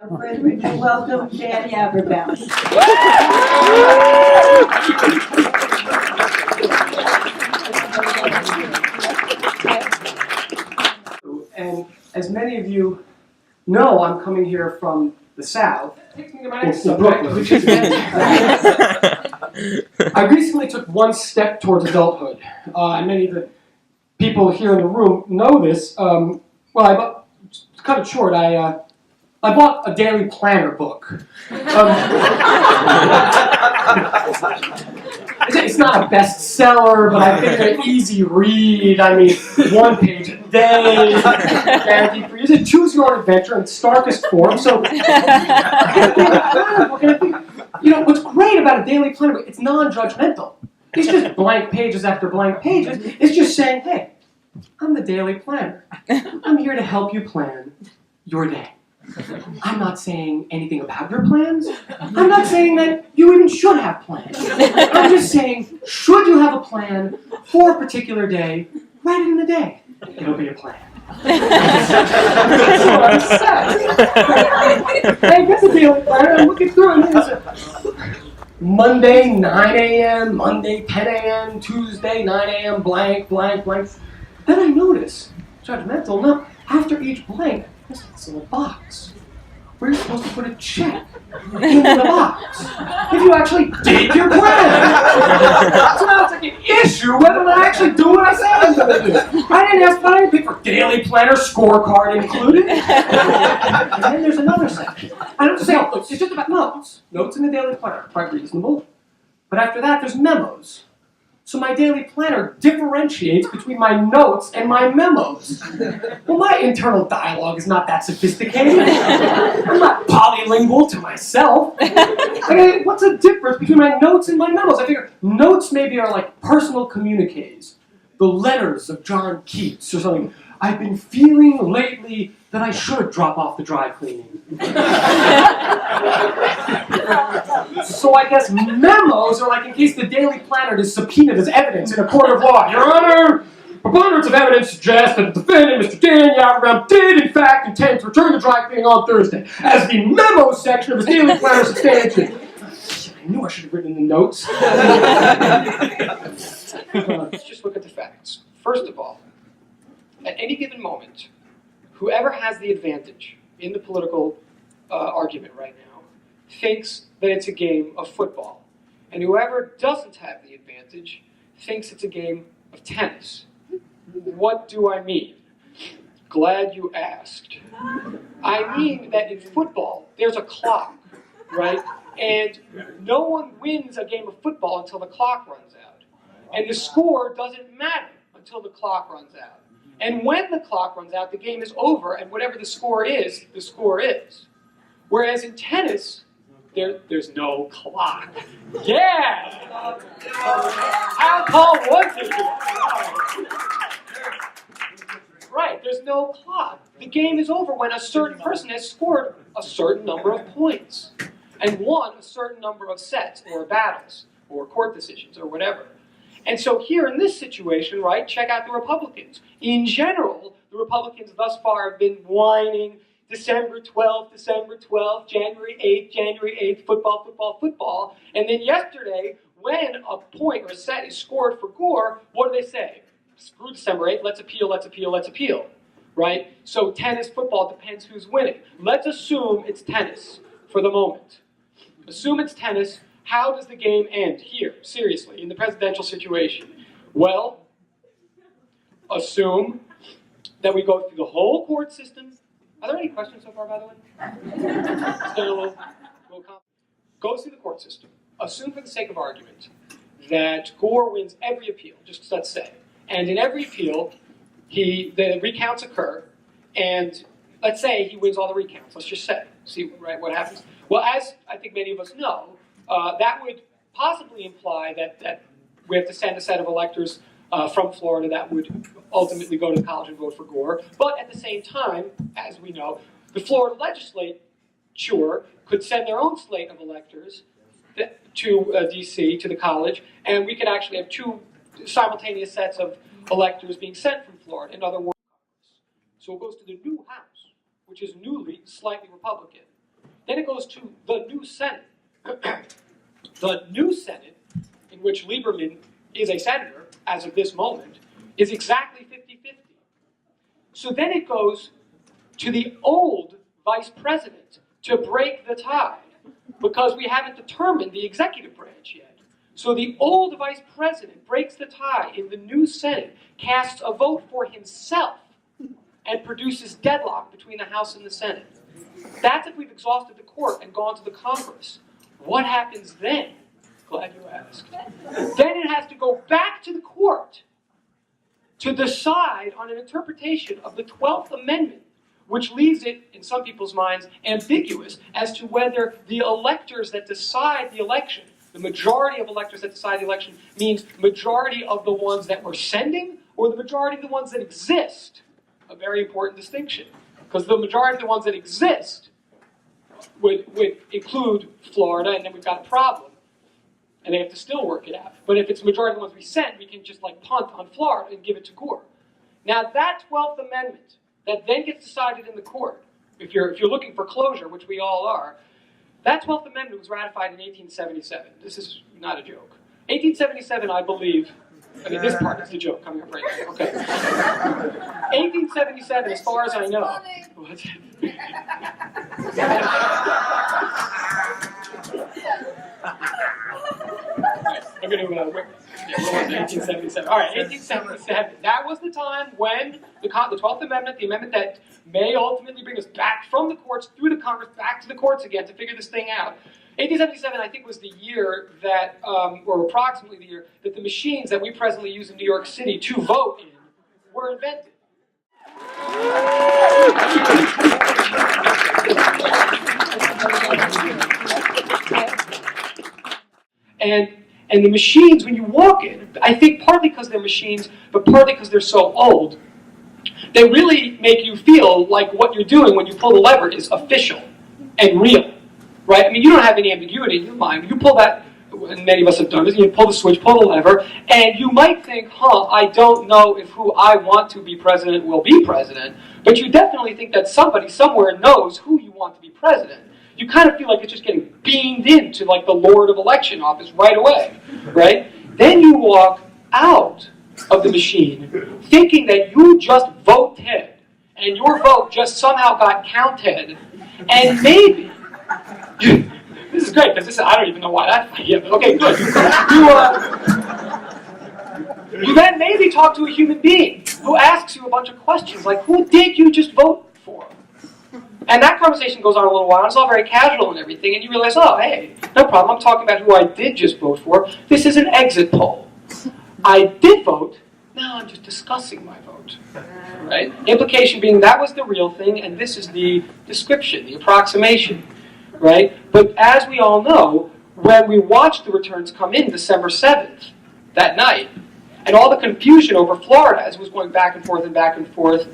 Frederick, and welcome Dan Haberbaum. And as many of you know, I'm coming here from the South. Takes me to my next subject, which is I recently took one step towards adulthood, and many of the people here in the room know this. To cut it short, I bought a daily planner book. It's not a bestseller, but I figured an easy read. I mean, 1 page a day, guaranteed for use. Choose your own adventure in starkest form. So, what's great about a daily planner book? It's non-judgmental. It's just blank pages after blank pages. It's just saying, hey, I'm the daily planner. I'm here to help you plan your day. I'm not saying anything about your plans. I'm not saying that you even should have plans. I'm just saying, should you have a plan for a particular day, write it in the day. It'll be a plan. That's what I said. I guess a daily planner, I'm looking through it, and Monday, 9 a.m., Monday, 10 a.m., Tuesday, 9 a.m., blank, blank, blank. Then I notice, judgmental, no, after each blank, there's this little box where you're supposed to put a check in the box if you actually did your plan. So now it's like an issue whether I actually do what I say I'm going to do. I didn't ask for anything for daily planner, scorecard included. And then there's another section. I don't say, it's just about notes. Notes in the daily planner, quite reasonable. But after that, there's memos. So my daily planner differentiates between my notes and my memos. Well, my internal dialogue is not that sophisticated. I'm not polylingual to myself. I mean, what's the difference between my notes and my memos? I figure notes maybe are like personal communiques, the letters of John Keats or something. I've been feeling lately that I should drop off the dry cleaning. So I guess memos are like in case the daily planner is subpoenaed as evidence in a court of law. Your Honor, preponderance of evidence suggests that the defendant, Mr. Dan Haberbaum, did in fact intend to return the dry cleaning on Thursday, as the memo section of his daily planner substantiates. I knew I should have written in the notes. Let's just look at the facts. First of all, at any given moment, whoever has the advantage in the political argument right now thinks that it's a game of football. And whoever doesn't have the advantage thinks it's a game of tennis. What do I mean? Glad you asked. I mean that in football, there's a clock, right? And no one wins a game of football until the clock runs out. And the score doesn't matter until the clock runs out. And when the clock runs out, the game is over, and whatever the score is, the score is. Whereas in tennis, there's no clock. Yeah! How tall was it? Right, there's no clock. The game is over when a certain person has scored a certain number of points and won a certain number of sets or battles or court decisions or whatever. And so here in this situation, right, check out the Republicans. In general, the Republicans thus far have been whining December 12th, January 8th, football, football, football. And then yesterday, when a point or a set is scored for Gore, what do they say? Screw December 8th, let's appeal, let's appeal, let's appeal. Right? So tennis, football, depends who's winning. Let's assume it's tennis for the moment. Assume it's tennis. How does the game end here, seriously, in the presidential situation? Well, assume that we go through the whole court system. Are there any questions so far, by the way? Goes through the court system. Assume for the sake of argument that Gore wins every appeal, just let's say. And in every appeal, the recounts occur, and let's say he wins all the recounts. Let's just say, see right, what happens. Well, as I think many of us know, that would possibly imply that we have to send a set of electors from Florida that would ultimately go to the college and vote for Gore. But at the same time, as we know, the Florida legislature could send their own slate of electors to D.C., to the college, and we could actually have two simultaneous sets of electors being sent from Florida, in other words. So it goes to the new House, which is newly slightly Republican. Then it goes to the new Senate. The new Senate, in which Lieberman is a senator, as of this moment, is exactly 50-50. So then it goes to the old vice president to break the tie, because we haven't determined the executive branch yet. So the old vice president breaks the tie in the new Senate, casts a vote for himself, and produces deadlock between the House and the Senate. That's if we've exhausted the court and gone to the Congress. What happens then? Glad you asked. Then it has to go back to the court to decide on an interpretation of the 12th Amendment, which leaves it, in some people's minds, ambiguous as to whether the electors that decide the election, the majority of electors that decide the election, means majority of the ones that we're sending or the majority of the ones that exist. A very important distinction. Because the majority of the ones that exist would include Florida, and then we've got a problem. And they have to still work it out. But if it's the majority of the ones we send, we can just like punt on Florida and give it to Gore. Now that 12th Amendment that then gets decided in the court, if you're looking for closure, which we all are, that 12th Amendment was ratified in 1877. This is not a joke. 1877, I believe, I mean, this part is the joke coming up right now. Okay. 1877, as far as I know. What? I'm going to 1877. All right, 1877. That was the time when the 12th Amendment, the amendment that may ultimately bring us back from the courts through the Congress back to the courts again to figure this thing out. 1877, I think, was the year that, or approximately the year, that the machines that we presently use in New York City to vote in were invented. And the machines, when you walk in, I think partly because they're machines, but partly because they're so old, they really make you feel like what you're doing when you pull the lever is official and real, right? I mean, you don't have any ambiguity in your mind. You pull that, and many of us have done this, you pull the switch, pull the lever, and you might think, I don't know if who I want to be president will be president, but you definitely think that somebody somewhere knows who you want to be president. You kind of feel like it's just getting beamed into like the Lord of Election office right away, right? Then you walk out of the machine thinking that you just voted and your vote just somehow got counted, and maybe this is great because I don't even know why that's funny. Okay, good. You then maybe talk to a human being who asks you a bunch of questions like, who did you just vote for? And that conversation goes on a little while, and it's all very casual and everything, and you realize, oh, hey, no problem, I'm talking about who I did just vote for. This is an exit poll. I did vote, now I'm just discussing my vote. Right? Implication being that was the real thing, and this is the description, the approximation. Right? But as we all know, when we watched the returns come in December 7th, that night, and all the confusion over Florida as it was going back and forth and back and forth,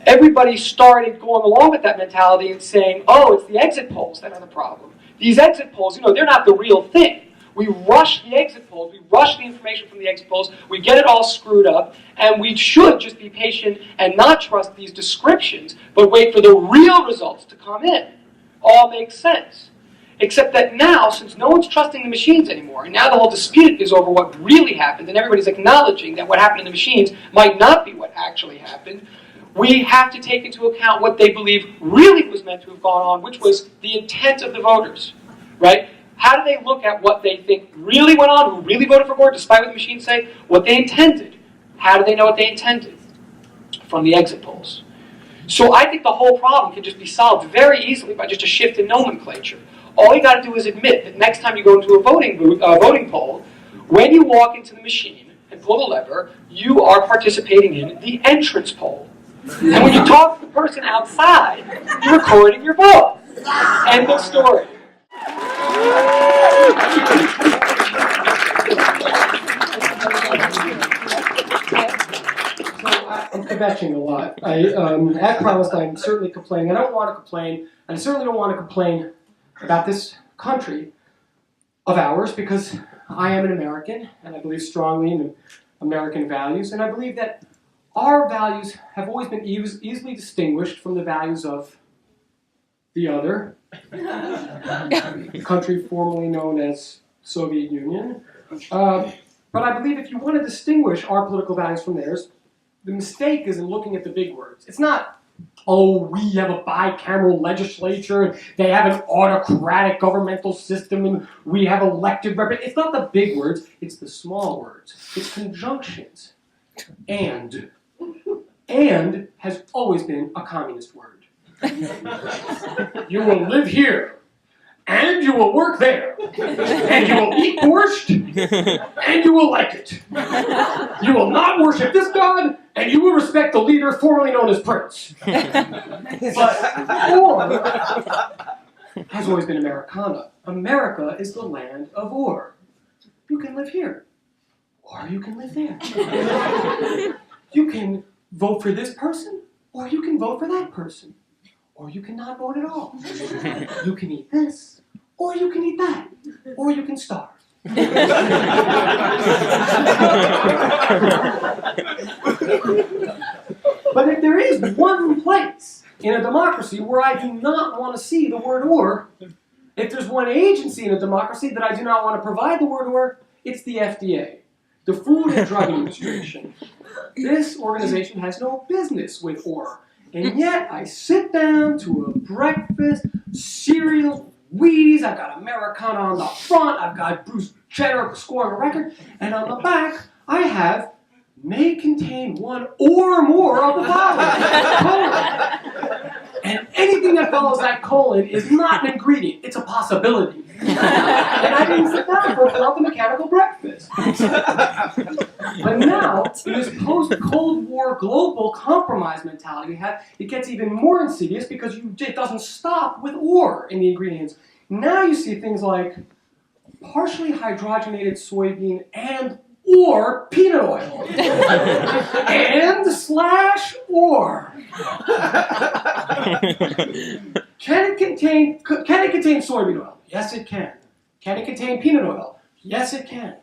everybody started going along with that mentality and saying, oh, it's the exit polls that are the problem. These exit polls, they're not the real thing. We rush the exit polls, we rush the information from the exit polls, we get it all screwed up, and we should just be patient and not trust these descriptions, but wait for the real results to come in. All makes sense. Except that now, since no one's trusting the machines anymore, and now the whole dispute is over what really happened, and everybody's acknowledging that what happened in the machines might not be what actually happened, we have to take into account what they believe really was meant to have gone on, which was the intent of the voters, right? How do they look at what they think really went on, who really voted for Gore, despite what the machines say, what they intended? How do they know what they intended? From the exit polls. So I think the whole problem can just be solved very easily by just a shift in nomenclature. All you got to do is admit that next time you go into a voting poll, when you walk into the machine and pull the lever, you are participating in the entrance poll. And when you talk to the person outside, you're recording your vote. End of story. I'm kvetching a lot. At Palestine, I'm certainly complaining. I don't want to complain, and I certainly don't want to complain about this country of ours because I am an American, and I believe strongly in American values, and I believe that our values have always been easily distinguished from the values of the other, the country formerly known as Soviet Union. But I believe if you want to distinguish our political values from theirs, the mistake is in looking at the big words. It's not, oh, we have a bicameral legislature, and they have an autocratic governmental system, and we have elected representatives. It's not the big words, it's the small words. It's conjunctions. And has always been a communist word. You will live here, and you will work there, and you will eat borscht, and you will like it. You will not worship this god, and you will respect the leader formerly known as Prince. But or has always been Americana. America is the land of or. You can live here, or you can live there. You can vote for this person, or you can vote for that person. Or you cannot vote at all. You can eat this, or you can eat that, or you can starve. But if there is one place in a democracy where I do not want to see the word or, if there's one agency in a democracy that I do not want to provide the word or, it's the FDA, the Food and Drug Administration. This organization has no business with or. And yet, I sit down to a breakfast, cereal, Wheaties, I've got Americana on the front, I've got Bruce Jenner scoring a record, and on the back, I have may contain one or more of the following. Colon. And anything that follows that colon is not an ingredient, it's a possibility. And I didn't sit down for a mechanical breakfast. But now, in this post-Cold War global compromise mentality we have, it gets even more insidious because it doesn't stop with or in the ingredients. Now you see things like partially hydrogenated soybean and or peanut oil. And / or. Can it contain soybean oil? Yes, it can. Can it contain peanut oil? Yes, it can.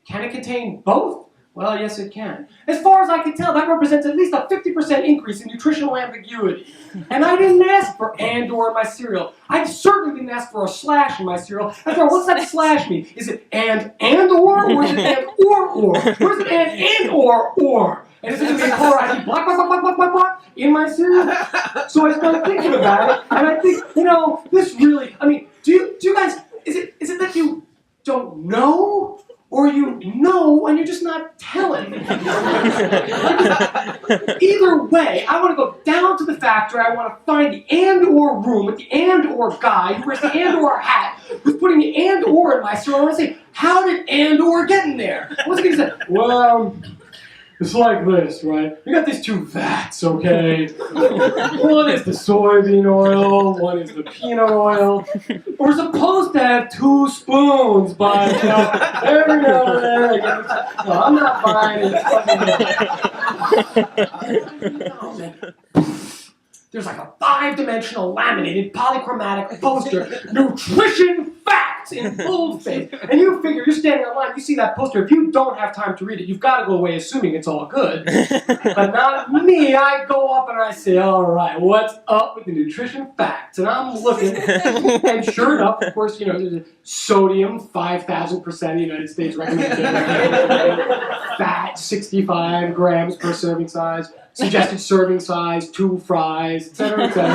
Can it contain both? Well, yes, it can. As far as I can tell, that represents at least a 50% increase in nutritional ambiguity. And I didn't ask for and or in my cereal. I certainly didn't ask for a / in my cereal. After all, what's that / mean? Is it and or is it and or? Or is it and or? And is it going to be color ID block in my cereal? So I started thinking about it, and I think, this really, do you guys, is it that you don't know? Or you know, and you're just not telling. Either way, I want to go down to the factory. I want to find the and/or room with the and/or guy who wears the and/or hat, who's putting the and/or in my cereal. I want to say, how did and/or get in there? What's he going to say? Well, it's like this, right? We got these two vats, okay? One is the soybean oil, one is the peanut oil. We're supposed to have 2 spoons, but every now and then, I'm not buying it. There's like a 5-dimensional laminated polychromatic poster, nutrition facts in boldface. And you figure, you're standing online, you see that poster, if you don't have time to read it, you've got to go away assuming it's all good. But not me, I go up and I say, all right, what's up with the nutrition facts? And I'm looking, and sure enough, of course, there's sodium, 5,000% United States recommended. Fat, 65 grams per serving size. Suggested serving size, 2 fries, etc., etc.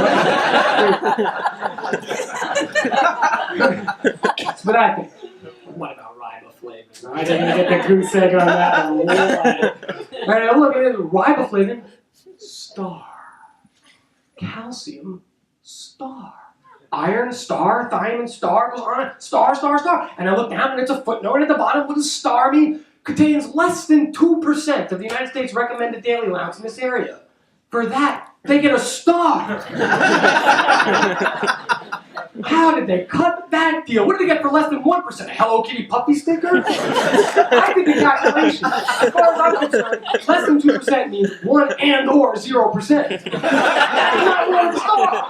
But I think, what about riboflavin? I didn't get the goose egg on that one. Alright, look at it, riboflavin, star. Calcium, star. Iron, star, thiamine, star, goes on, star. And I look down and it's a footnote at the bottom. What does star mean? Contains less than 2% of the United States recommended daily allowance in this area. For that, they get a star. How did they cut that deal? What did they get for less than 1%? A Hello Kitty puppy sticker? I did the calculation. As far as I'm concerned, less than 2% means 1 and or 0%. Not 1 star.